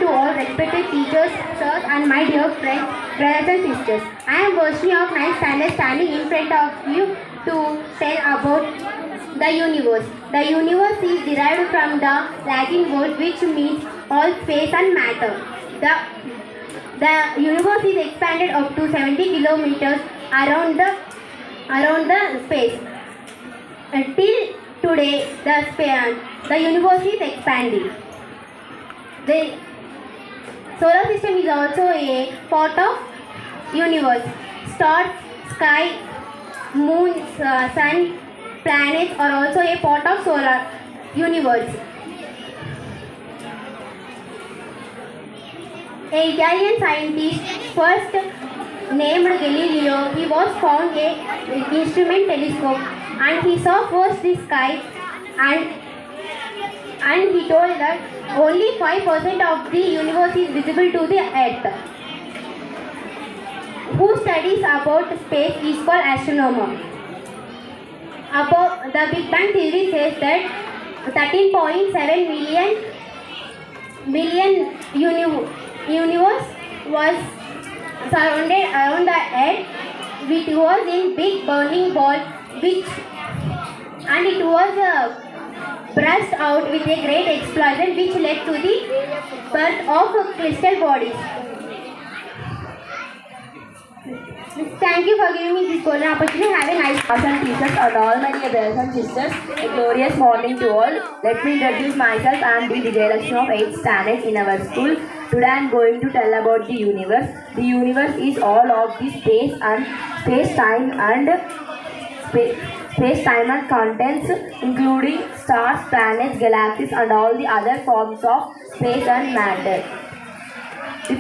to all respected teachers, sirs, and my dear friends, brothers and sisters. I am Varshini of 9th standard standing in front of you to tell about the universe. The universe is derived from the Latin word which means all space and matter. The universe is expanded up to 70 kilometers around the space. Till today, the universe is expanding. The solar system is also a part of universe. Stars, sky, moon, sun, planets are also a part of solar universe. An Italian scientist first named Galileo, he was found an instrument telescope and he saw first the sky and he told that only 5% of the universe is visible to the earth. Who studies about space is called astronomer. About the Big Bang theory says that 13.7 million universe was surrounded around the earth, which was in big burning ball, and it was burst out with a great explosion which led to the birth of crystal bodies. Thank you for giving me this golden opportunity. Have a nice Awesome teachers and all my dear brothers and sisters. A glorious morning to all. Let me introduce myself. I am the Vijayalakshmi of 8th standard in our school. Today I am going to tell about the universe. The universe is all of the space-time and contents, including stars, planets, galaxies, and all the other forms of space and matter. The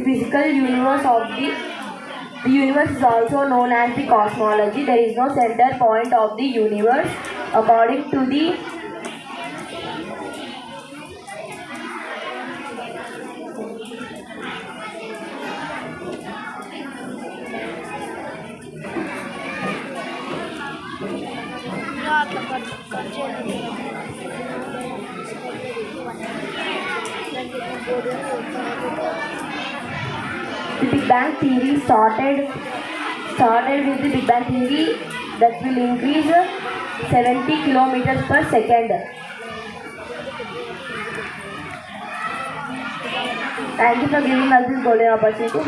physical universe of the universe is also known as the cosmology. There is no center point of the universe. According to the Big Bang theory started with the Big Bang theory that will increase 70 kilometers per second. Thank you for giving us this golden opportunity.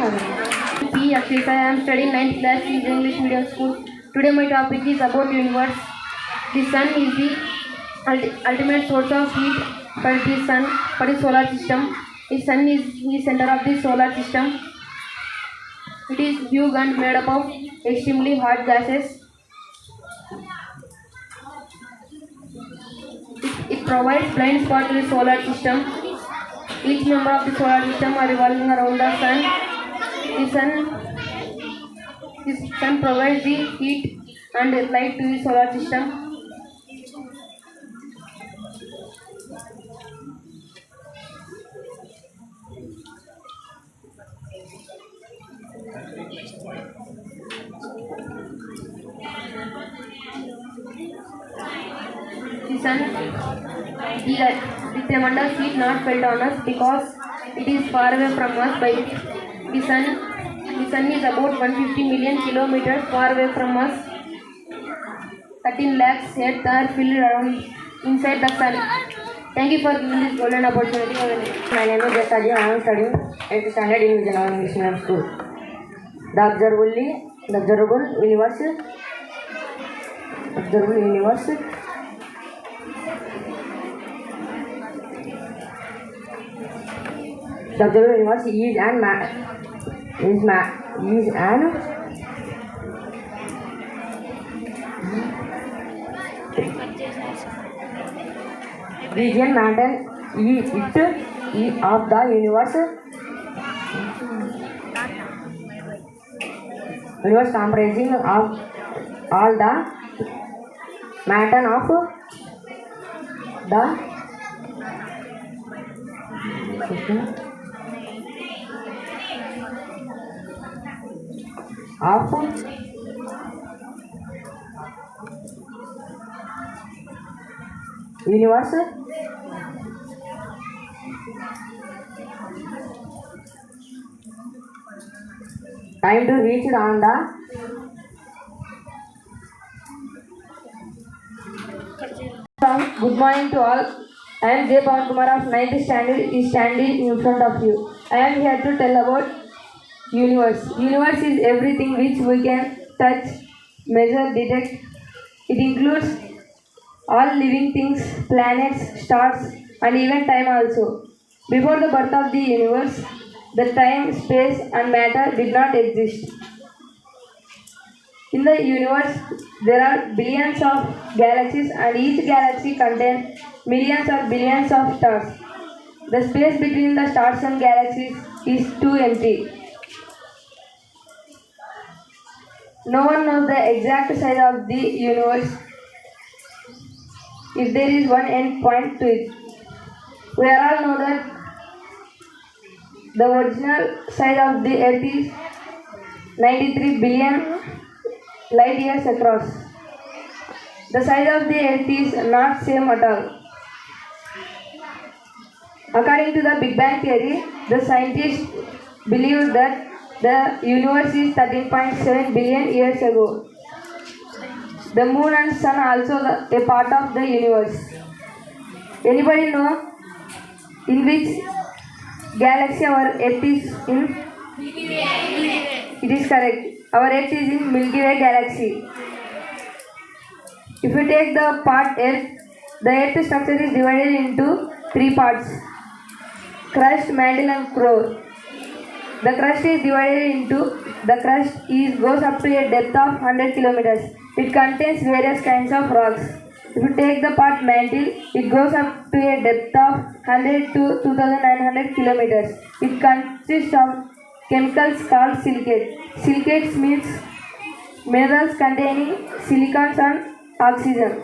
P. Akshita. I am studying 9th class in English medium school. Today my topic is about universe. The sun is the ultimate source of heat for the solar system. The sun is the center of the solar system. It is huge and made up of extremely hot gases. It provides blind spot to the solar system. Each member of the solar system are revolving around the sun. The sun provides the heat and light to the solar system. The tremendous heat not felt on us because it is far away from us by the sun. The sun is about 150 million kilometers far away from us. 13 lakhs Earths are filled around inside the sun. Thank you for giving this golden opportunity. My name is Jasaji. I am studying 8th standard in Vijayanagar English Medium School. The observable universe. The observable universe is an region matter of the universe comprising of all the matter of the universe. Time to reach on the good morning to all. I am J. Pawan Kumar of 9th standard is standing in front of you. I am here to tell about universe. Universe is everything which we can touch, measure, detect. It includes all living things, planets, stars, and even time also. Before the birth of the universe, the time, space, and matter did not exist. In the universe, there are billions of galaxies, and each galaxy contains millions or billions of stars. The space between the stars and galaxies is too empty. No one knows the exact size of the universe if there is one end point to it. We all know that the original size of the earth is 93 billion light years across. The size of the earth is not same at all. According to the Big Bang theory, the scientists believe that the universe is 13.7 billion years ago. The moon and sun are also a part of the universe. Anybody know in which galaxy our earth is in? It is correct. Our earth is in Milky Way galaxy. If you take the part earth, the earth structure is divided into three parts: crust, mantle, and core. The crust is divided into goes up to a depth of 100 kilometers. It contains various kinds of rocks. If you take the part mantle, it goes up to a depth of 100 to 2900 kilometers. It consists of chemicals called silicates. Silicates means minerals containing silicons and oxygen.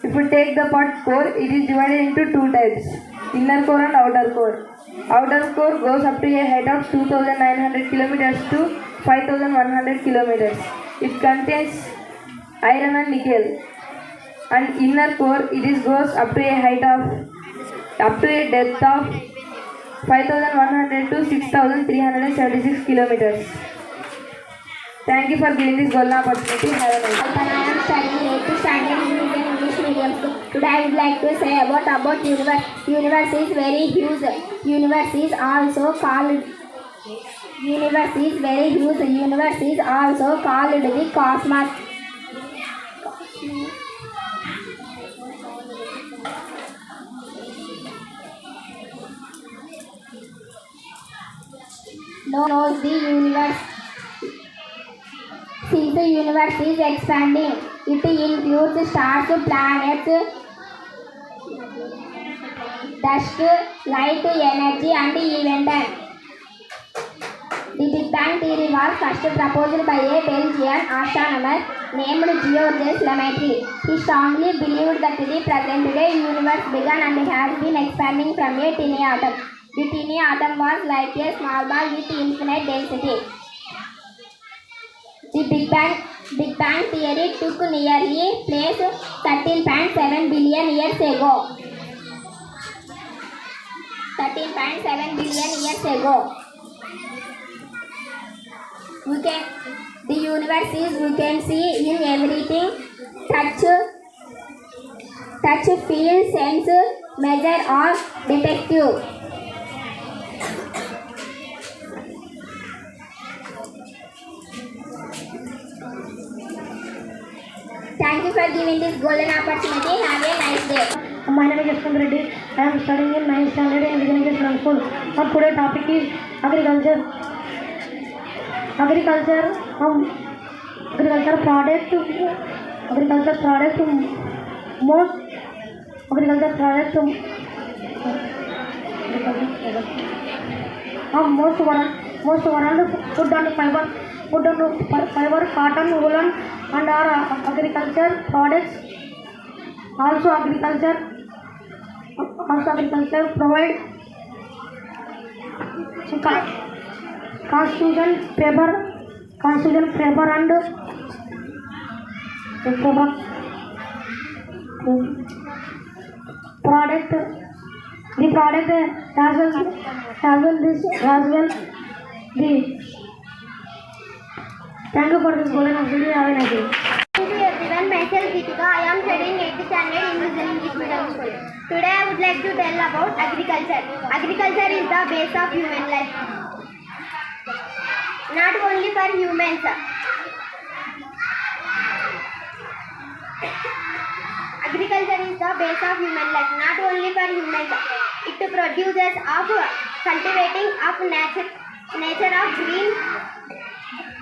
If you take the part core, it is divided into two types: inner core and outer core. Outer core goes up to a height of 2900 kilometers to 5100 kilometers. It contains iron and nickel. And inner core, goes up to a height of depth of 5100 to 6376 kilometers. Thank you for giving this golden opportunity. Have a nice day. I am studying 8th standard in Indian English medium school. Today I would like to say about universe. Universe is very huge. Universe is also called the cosmos. Knows the universe. Since the universe is expanding, it includes stars, planets, dust, light, energy, and even time. The Big Bang theory was first proposed by a Belgian astronomer named Georges Lemaitre. He strongly believed that the present-day universe began and has been expanding from a tiny atom. The tiny atom was like a small ball with infinite density. The Big Bang theory took nearly place 13.7 billion years ago. 13.7 billion years ago. The universe is, we can see in everything: touch, feel, sense, measure, or detective. Thank you for giving this golden opportunity. Have a nice day. My name is Yashwant Reddy. I am studying in 9th standard in Vijayanagara School. Our today's topic is agriculture. Agriculture product. Most world food and fiber, cotton, woolen, and our agriculture products. Also agriculture provide constitution paper and product, the product the thank you for this golden opportunity. Have a nice day. Thank you everyone. Myself Deepika. I am studying 8th standard in Vision English Medium School. Today I would like to tell about agriculture. Agriculture is the base of human life. Not only for humans. Agriculture is the base of human life. Not only for humans. It produces of cultivating of nature of green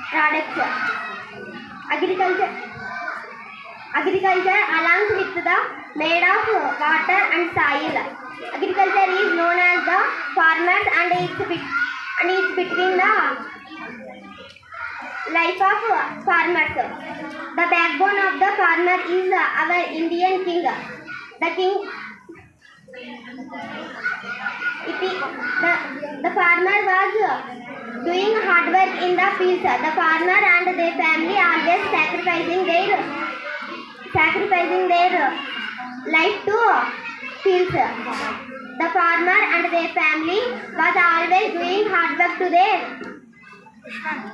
products. Agriculture along with the made of water and soil. Agriculture is known as the farmers and it's between the life of farmers. The backbone of the farmer is our Indian king. The king the farmer was doing hard work in the fields. The farmer and their family always sacrificing their life to fields. The farmer and their family was always doing hard work to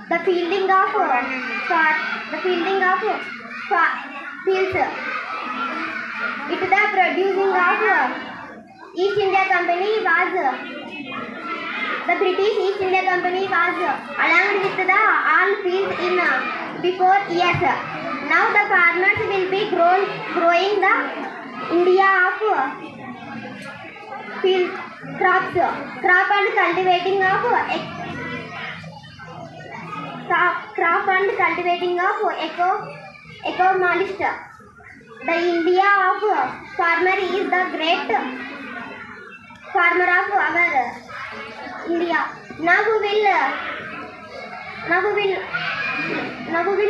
the fielding of fields. It the producing of East India Company was the British East India Company was along with the all fields in before years. Now the farmers will be growing the India of field crop and cultivating of eco-molist. The India of farmer is the great farmer of our India. Now who will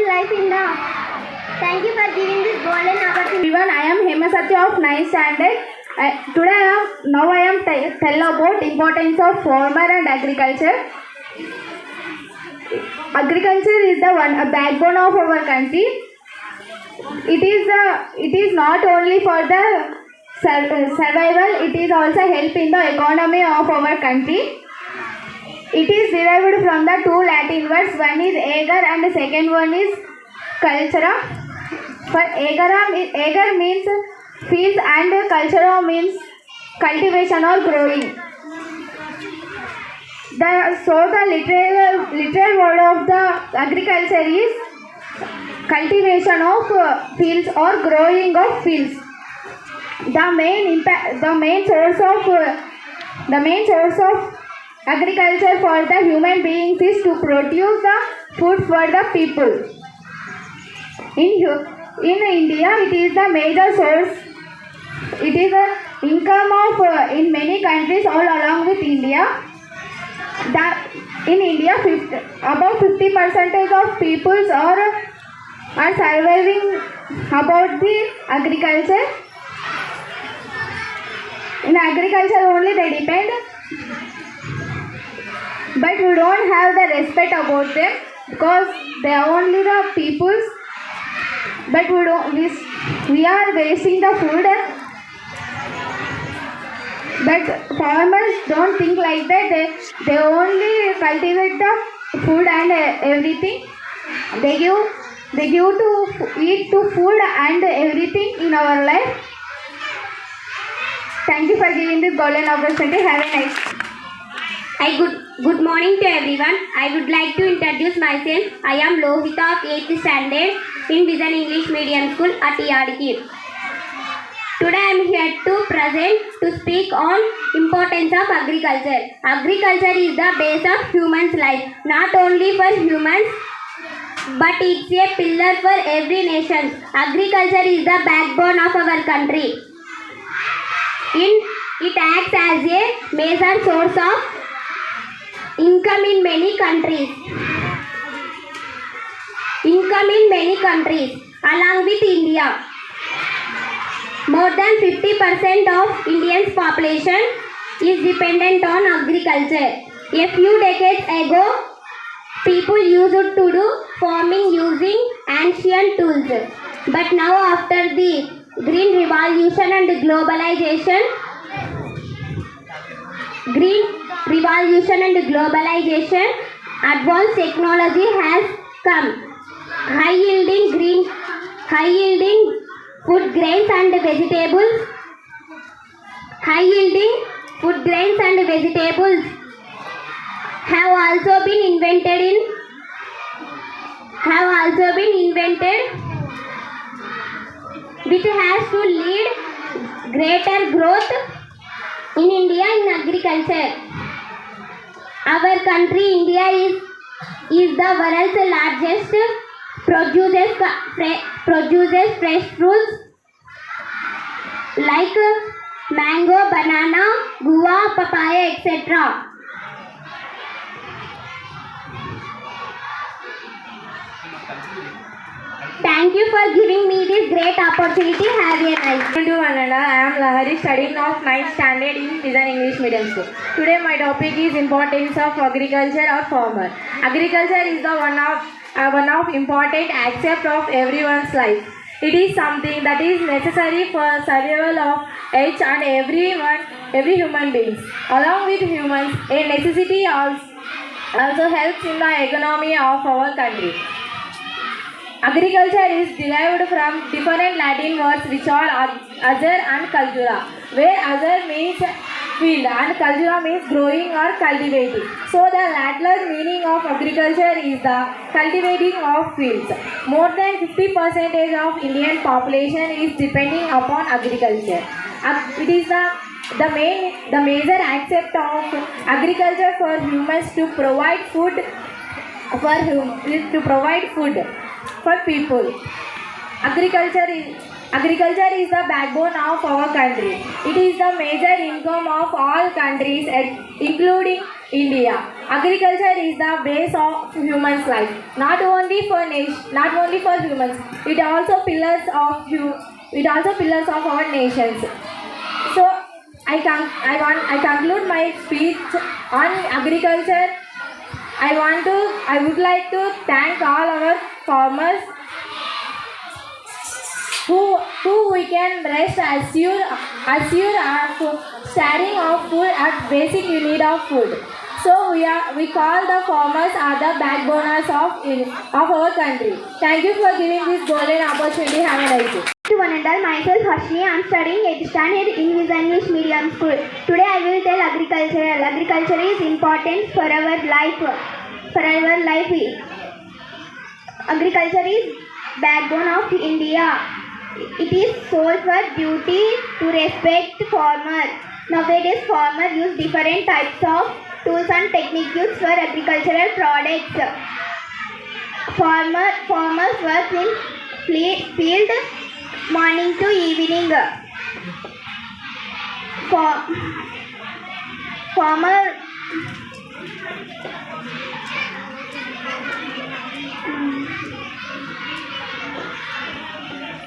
life in the. Thank you for giving this golden opportunity. Everyone, I am Hema Satya of 9th standard. Today I am tell about importance of farmer and agriculture. Agriculture is the a backbone of our country. It is not only for the survival, it is also help in the economy of our country. It is derived from the two Latin words. One is ager and the second one is cultura. For ager means fields and cultura means cultivation or growing. The literal word of the agriculture is cultivation of fields or growing of fields. The main source of agriculture for the human beings is to produce the food for the people. In India, it is the major source. It is the income of in many countries all along with India. In India, about 50% of peoples are surviving about the agriculture. In agriculture only they depend, but we don't have the respect about them because they are only the peoples. But we are wasting the food. But farmers don't think like that. They only cultivate the food and everything. They give to eat to food and everything in our life. Thank you for giving this golden opportunity. Have a nice. Good morning to everyone. I would like to introduce myself. I am Lohita of 8th standard in Vision English Medium School at Yadki. Today I am here to speak on importance of agriculture. Agriculture is the base of human's life. Not only for humans, but it's a pillar for every nation. Agriculture is the backbone of our country. It acts as a major source of income in many countries. Along with India. More than 50% of Indians' population is dependent on agriculture. A few decades ago, people used to do farming using ancient tools. But now after the Green revolution and globalization. Green revolution and globalization. Advanced technology has come. High yielding food grains and vegetables. High yielding food grains and vegetables have also been invented which has to lead greater growth in India in agriculture. Our country India is the world's largest produces fresh fruits like mango, banana, guava, papaya, etc. Thank you for giving me this great opportunity. Have a nice day. Hello everyone, I am Lahari, studying of 9th standard in Design English Medium School. Today my topic is importance of agriculture or farmer. Agriculture is the one of important aspect of everyone's life. It is something that is necessary for survival of each and every human beings. Along with humans, a necessity also helps in the economy of our country. Agriculture is derived from different Latin words which are azar and cultura, where azar means field and cultura means growing or cultivating. So the latter meaning of agriculture is the cultivating of fields. More than 50% of Indian population is depending upon agriculture. It is the major aspect of agriculture for humans to provide food for people. Agriculture is the backbone of our country. It is the major income of all countries, including India. Agriculture is the base of humans' life, not only for humans. It also pillars of our nations. So I conclude my speech on agriculture. I would like to thank all our farmers who we can rest assure of sharing of food at basic need of food. So we call the farmers are the backboners of our country. Thank you for giving this golden opportunity. Have a nice day. To one and all, myself Harshni. I am studying 8th standard in Design English Medium School. Today I will tell agriculture. Agriculture is important for our life. Agriculture is backbone of India. It is sole for duty to respect farmer. Nowadays farmers use different types of tools and techniques used for agricultural products. Farmers work in field morning to evening. Farmer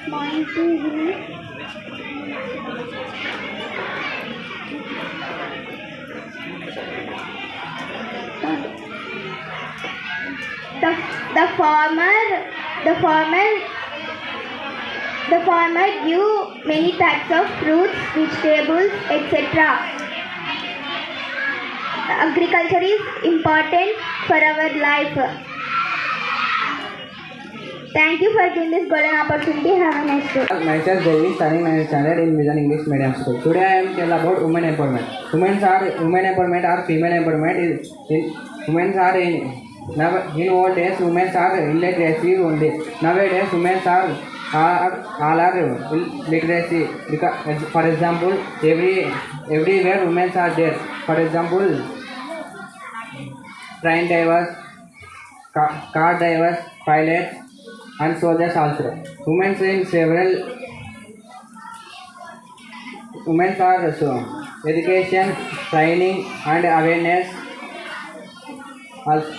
morning to evening. The farmer give many types of fruits, vegetables, etc. Agriculture is important for our life. Thank you for giving this golden opportunity. Have a nice day. Myself Devi, studying 9th standard in Vision English Medium School. Today I am tell about women empowerment. Women empowerment or female empowerment women are in old days women are illiteracy only. Nowadays women all are literacy. Because, for example, everywhere women are there. For example, train drivers, car drivers, pilots, and soldiers also. Women are so education, training, and awareness also.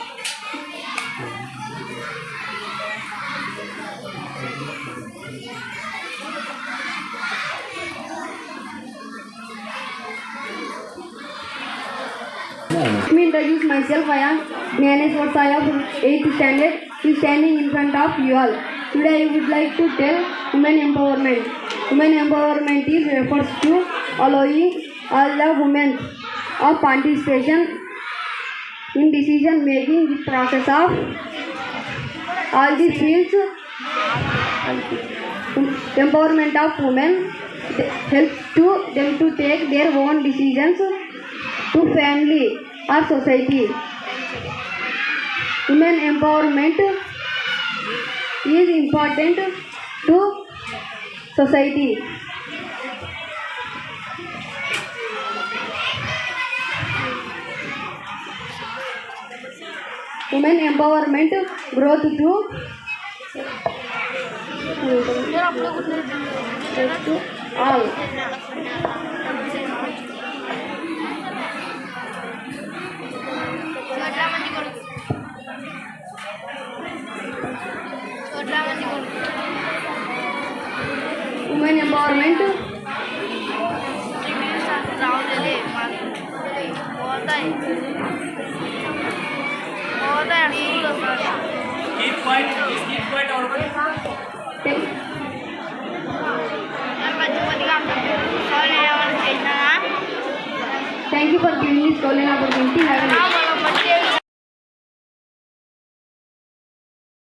Let me introduce myself. I am Jnaneshwar Sai of 8th standard. Standing in front of you all. Today I would like to tell women empowerment. Women empowerment is refers to allowing all the women of participation in decision making process of all the fields. Empowerment of women helps to them to take their own decisions to family or society. Women empowerment is important to society. Women empowerment growth to all. Women empowerment Keep quiet, please keep quiet और thank you for giving this call and opportunity. Have a nice day.